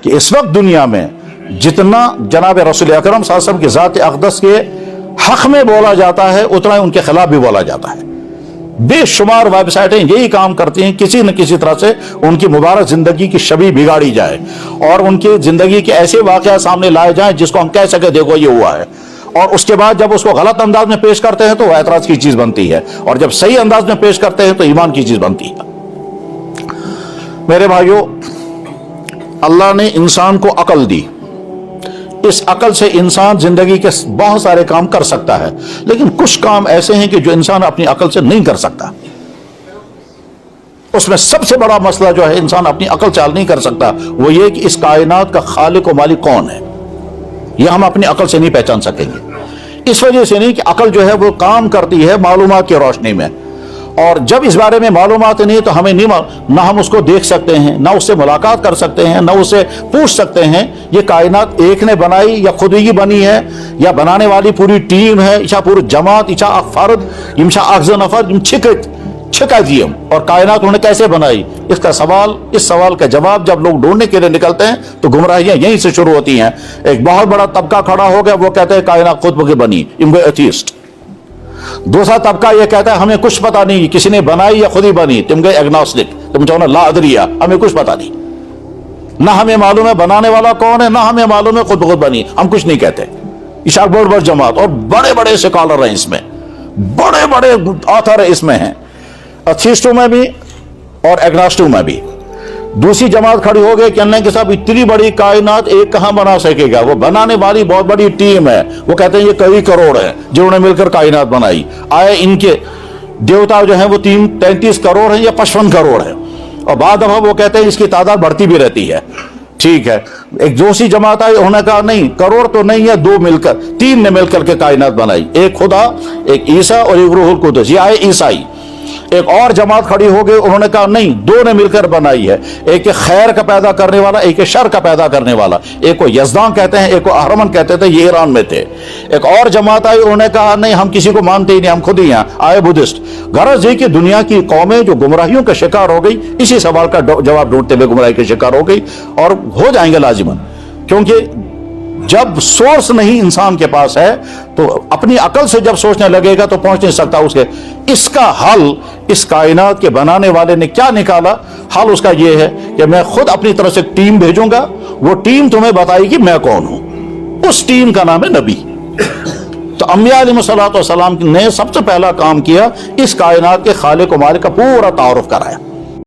کہ اس وقت دنیا میں جتنا جناب رسول اکرم صلی اللہ علیہ وسلم کی ذات اقدس کے حق میں بولا جاتا ہے اتنا ان کے خلاف بھی بولا جاتا ہے. بے شمار ویب سائٹیں یہی کام کرتی ہیں کسی نہ کسی طرح سے ان کی مبارک زندگی کی شبیہ بگاڑی جائے اور ان کی زندگی کے ایسے واقعات سامنے لائے جائیں جس کو ہم کہہ سکے دیکھو یہ ہوا ہے, اور اس کے بعد جب اس کو غلط انداز میں پیش کرتے ہیں تو وہ اعتراض کی چیز بنتی ہے, اور جب صحیح انداز میں پیش کرتے ہیں تو ایمان کی چیز بنتی ہے. میرے بھائیوں, اللہ نے انسان کو عقل دی, اس عقل سے انسان زندگی کے بہت سارے کام کر سکتا ہے, لیکن کچھ کام ایسے ہیں کہ جو انسان اپنی عقل سے نہیں کر سکتا. اس میں سب سے بڑا مسئلہ جو ہے انسان اپنی عقل سے حل نہیں کر سکتا, وہ یہ کہ اس کائنات کا خالق و مالک کون ہے. یہ ہم اپنی عقل سے نہیں پہچان سکیں گے, اس وجہ سے نہیں کہ عقل جو ہے وہ کام کرتی ہے معلومات کی روشنی میں, اور جب اس بارے میں معلومات نہیں تو ہمیں نہ ہم اس کو دیکھ سکتے ہیں, نہ اس سے ملاقات کر سکتے ہیں, نہ اس سے پوچھ سکتے ہیں یہ کائنات ایک نے بنائی یا خود ہی بنی ہے, یا بنانے والی پوری ٹیم ہے, یا پوری جماعت, یا فرد, اخذ نفر چھکا دیم, اور کائنات انہوں نے کیسے بنائی. اس سوال کا جواب جب لوگ ڈھونڈنے کے لیے نکلتے ہیں تو گمراہیاں یہیں سے شروع ہوتی ہیں. ایک بہت بڑا طبقہ کھڑا ہو گیا, وہ کہتے ہیں کائنات خود بخود بنی, ایتھیسٹ. دوسرا طبقہ یہ کہتا ہے ہمیں کچھ پتا نہیں کسی نے بنائی یا خود ہی بنی, تم گئے ایگنوسٹک, تم چاہو نا لا ادریہ, ہمیں کچھ پتا نہیں, نہ ہمیں معلوم ہے بنانے والا کون ہے, نہ ہمیں معلوم ہے خود بخود بنی, ہم کچھ نہیں کہتے. عشاق بہت بڑی جماعت, اور بڑے بڑے سکالر ہیں اس میں, بڑے بڑے آتھر اس میں ہیں, ایتھیسٹوں میں بھی اور ایگنوسٹوں میں بھی. دوسری جماعت کھڑی ہو گئی کہ اللہ کے صاحب اتنی بڑی کائنات ایک کہاں بنا سکے گا, وہ بنانے والی بہت بڑی ٹیم ہے, وہ کہتے ہیں یہ کئی کروڑ ہیں جنہوں نے مل کر کائنات بنائی. آئے ان کے دیوتا جو ہیں وہ 33 کروڑ ہیں یا 55 کروڑ ہیں, اور بعد دفعہ وہ کہتے ہیں اس کی تعداد بڑھتی بھی رہتی ہے. ٹھیک ہے, ایک دوسری جماعت آئی, انہوں نے کہا نہیں کروڑ تو نہیں ہے, 3 نے مل کر کے کائنات بنائی, ایک خدا, ایک عیسیٰ اور ایک روح القدس, یہ آئے عیسائی. ایک اور جماعت کھڑی ہو گئی, انہوں نے کہا نہیں 2 نے مل کر بنائی ہے, ایک خیر کا پیدا کرنے والا, ایک شر کا پیدا کرنے والا. ایک کو یزدان کہتے ہیں, ایک کو اہرمن کہتے تھے, یہ ایران میں تھے. ایک اور جماعت آئی, انہوں نے کہا نہیں ہم کسی کو مانتے ہی نہیں, ہم خود ہی ہیں, آئے بدھسٹ. غرض یہ کہ دنیا کی قومیں جو گمراہیوں کا شکار ہو گئی, اسی سوال کا جواب ڈھونڈتے ہوئے گمراہی کے شکار ہو گئی, اور ہو جائیں گے لازماً, کیونکہ جب سورس نہیں انسان کے پاس ہے تو اپنی عقل سے جب سوچنے لگے گا تو پہنچ نہیں سکتا اس کے. اس کا حل اس کائنات کے بنانے والے نے کیا نکالا, حل اس کا یہ ہے کہ میں خود اپنی طرف سے ایک ٹیم بھیجوں گا, وہ ٹیم تمہیں بتائے گی میں کون ہوں. اس ٹیم کا نام ہے نبی. تو انبیاء علیہ الصلوۃ والسلام نے سب سے پہلا کام کیا, اس کائنات کے خالق و مالک کا پورا تعارف کرایا.